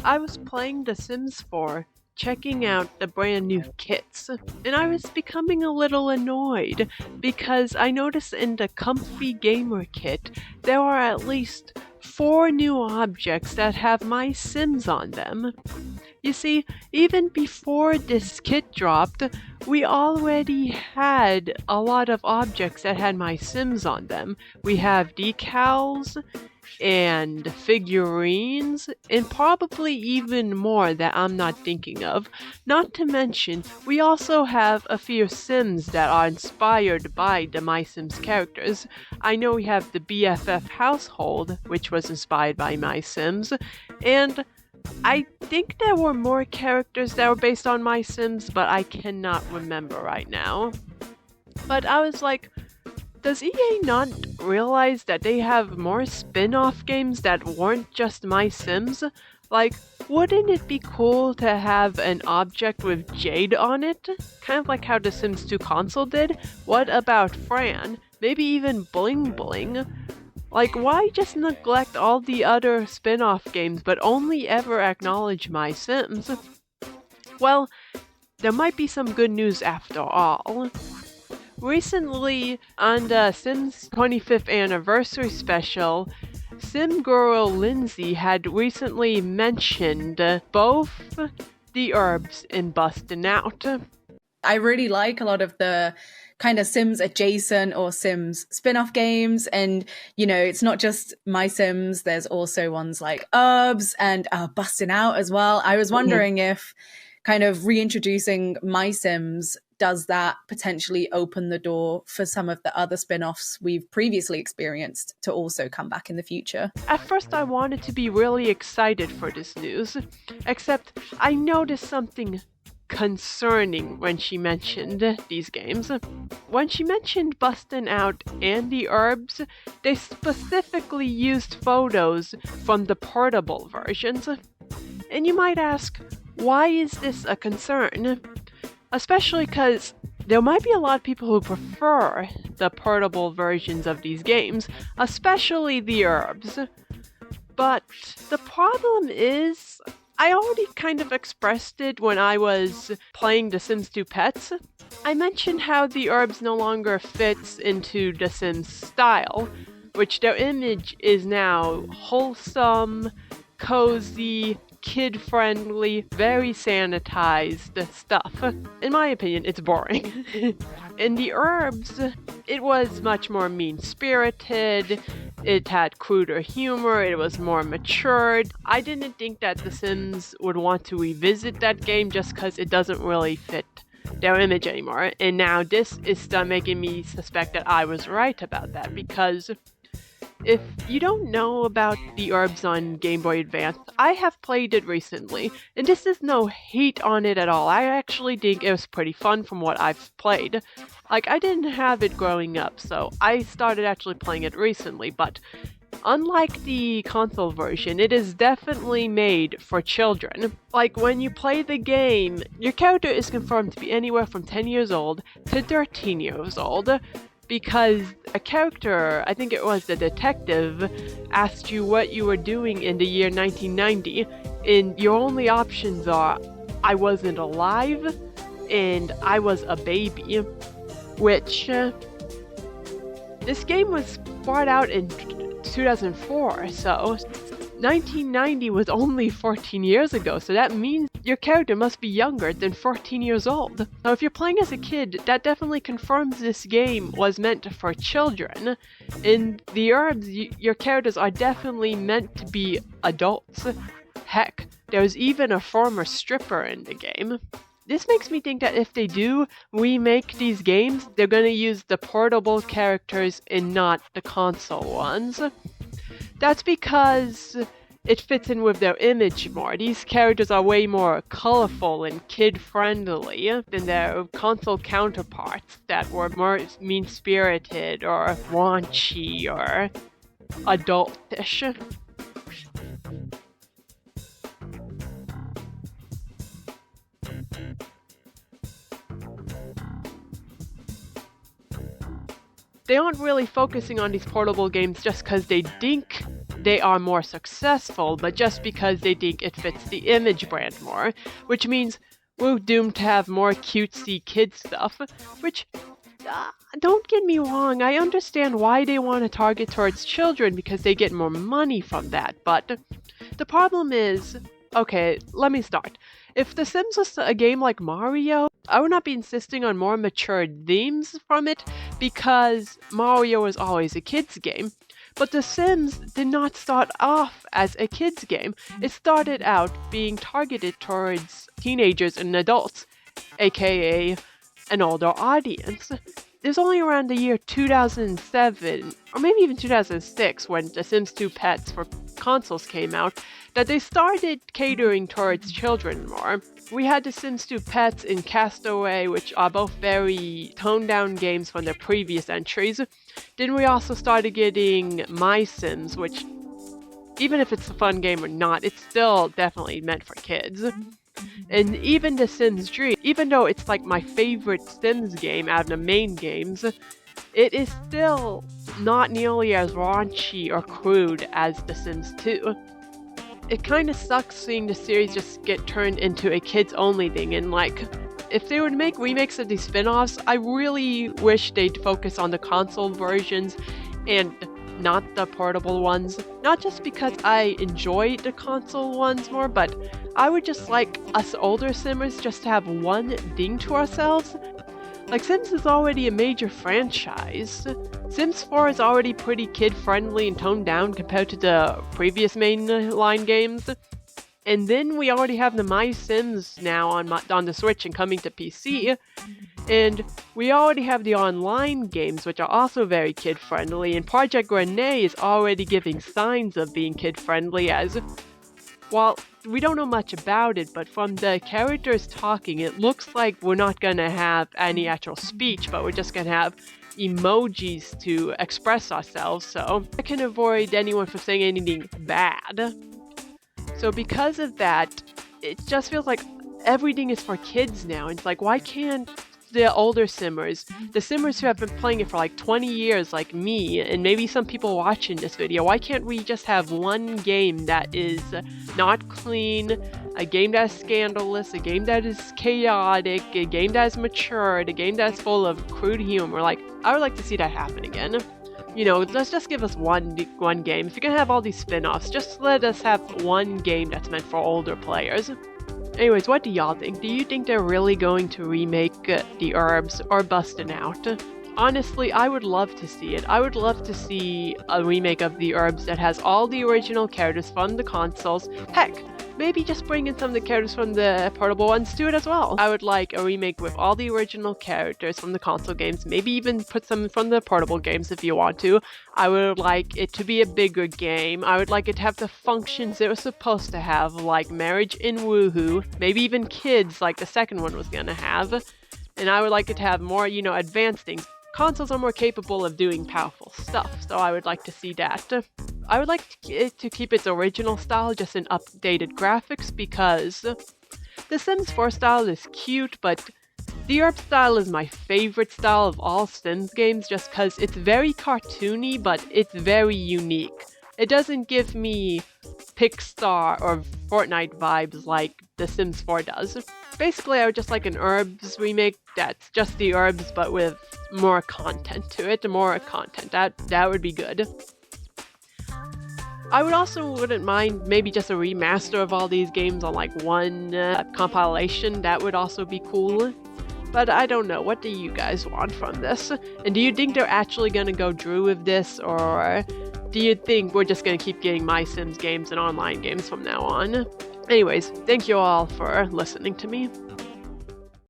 I was playing The Sims 4, checking out the brand new kits, and I was becoming a little annoyed because I noticed in the Comfy Gamer kit there are at least 4 new objects that have MySims on them. You see, even before this kit dropped, we already had a lot of objects that had MySims on them. We have decals and figurines, and probably even more that I'm not thinking of. Not to mention, we also have a few Sims that are inspired by the MySims characters. I know we have the BFF household, which was inspired by MySims, and I think there were more characters that were based on MySims, but I cannot remember right now. But I was like, does EA not realize that they have more spin-off games that weren't just MySims? Like, wouldn't it be cool to have an object with Jade on it? Kind of like how the Sims 2 console did? What about Fran? Maybe even Bling Bling? Like, why just neglect all the other spin-off games but only ever acknowledge MySims? Well, there might be some good news after all. Recently, on the Sims 25th anniversary special, SimGuruLyndsay had recently mentioned both the Urbz and Bustin' Out. I really like a lot of the kind of Sims adjacent or Sims spin-off games, and it's not just MySims, there's also ones like Urbz and Bustin' Out as well. I was wondering if kind of reintroducing MySims, does that potentially open the door for some of the other spin-offs we've previously experienced to also come back in the future? At first I wanted to be really excited for this news, except I noticed something concerning when she mentioned these games. When she mentioned Bustin' Out and the Urbz, they specifically used photos from the portable versions. And you might ask, why is this a concern? Especially because there might be a lot of people who prefer the portable versions of these games, especially the Urbz. But the problem is, I already kind of expressed it when I was playing The Sims 2 Pets. I mentioned how the Urbz no longer fits into The Sims style, which their image is now wholesome, cozy, kid-friendly, very sanitized stuff. In my opinion, it's boring. In the Urbz, it was much more mean-spirited, it had cruder humor, it was more matured. I didn't think that The Sims would want to revisit that game just because it doesn't really fit their image anymore. And now this is making me suspect that I was right about that, because if you don't know about the Urbz on Game Boy Advance, I have played it recently, and this is no hate on it at all. I actually think it was pretty fun from what I've played. Like, I didn't have it growing up, so I started actually playing it recently, but unlike the console version, it is definitely made for children. Like, when you play the game, your character is confirmed to be anywhere from 10 years old to 13 years old. Because a character, I think it was the detective, asked you what you were doing in the year 1990, and your only options are, I wasn't alive, and I was a baby. Which, this game was brought out in 2004, so 1990 was only 14 years ago, so that means your character must be younger than 14 years old. Now, if you're playing as a kid, that definitely confirms this game was meant for children. In the Urbz, your characters are definitely meant to be adults. Heck, there's even a former stripper in the game. This makes me think that if they do remake these games, they're gonna use the portable characters and not the console ones. That's because it fits in with their image more. These characters are way more colorful and kid-friendly than their console counterparts that were more mean-spirited or raunchy or adultish. They aren't really focusing on these portable games just because they think they are more successful, but just because they think it fits the image brand more, which means we're doomed to have more cutesy kid stuff, which, don't get me wrong, I understand why they want to target towards children because they get more money from that, but the problem is, okay, let me start. If The Sims was a game like Mario, I would not be insisting on more mature themes from it because Mario was always a kid's game. But The Sims did not start off as a kid's game. It started out being targeted towards teenagers and adults, aka an older audience. It was only around the year 2007, or maybe even 2006, when The Sims 2 Pets for consoles came out, that they started catering towards children more. We had The Sims 2 Pets and Castaway, which are both very toned-down games from their previous entries. Then we also started getting MySims, which, even if it's a fun game or not, it's still definitely meant for kids. And even The Sims Dream, even though it's like my favorite Sims game out of the main games, it is still not nearly as raunchy or crude as The Sims 2. It kind of sucks seeing the series just get turned into a kids-only thing, and like, if they would make remakes of these spin-offs, I really wish they'd focus on the console versions and not the portable ones. Not just because I enjoy the console ones more, but I would just like us older Simmers just to have one thing to ourselves. Like, Sims is already a major franchise. Sims 4 is already pretty kid-friendly and toned down compared to the previous mainline games. And then we already have the MySims now on the Switch and coming to PC. And we already have the online games, which are also very kid-friendly. And Project Renee is already giving signs of being kid-friendly, as, well, we don't know much about it, but from the characters talking, it looks like we're not gonna have any actual speech, but we're just gonna have emojis to express ourselves, so I can avoid anyone from saying anything bad. So because of that, it just feels like everything is for kids now. It's like, why can't the older Simmers, the Simmers who have been playing it for like 20 years like me, and maybe some people watching this video, why can't we just have one game that is not clean, a game that is scandalous, a game that is chaotic, a game that is matured, a game that is full of crude humor? Like, I would like to see that happen again. You know, let's just give us one game. If you're gonna have all these spin-offs, just let us have one game that's meant for older players. Anyways, what do y'all think? Do you think they're really going to remake the Urbz or busting out? Honestly, I would love to see it. I would love to see a remake of the Urbz that has all the original characters from the consoles. Heck, maybe just bring in some of the characters from the portable ones to it as well. I would like a remake with all the original characters from the console games, maybe even put some from the portable games if you want to. I would like it to be a bigger game. I would like it to have the functions it was supposed to have, like marriage in Woohoo, maybe even kids like the second one was gonna have. And I would like it to have more, you know, advanced things. Consoles are more capable of doing powerful stuff, so I would like to see that. I would like it to keep its original style, just in updated graphics, because the Sims 4 style is cute, but the Urbz style is my favorite style of all Sims games, just because it's very cartoony, but it's very unique. It doesn't give me Pixar or Fortnite vibes like The Sims 4 does. Basically, I would just like an Urbz remake that's just the Urbz, but with more content to it, more content. That would be good. I wouldn't mind maybe just a remaster of all these games on like one compilation. That would also be cool. But I don't know. What do you guys want from this? And do you think they're actually going to go through with this, or do you think we're just going to keep getting MySims games and online games from now on? Anyways, thank you all for listening to me.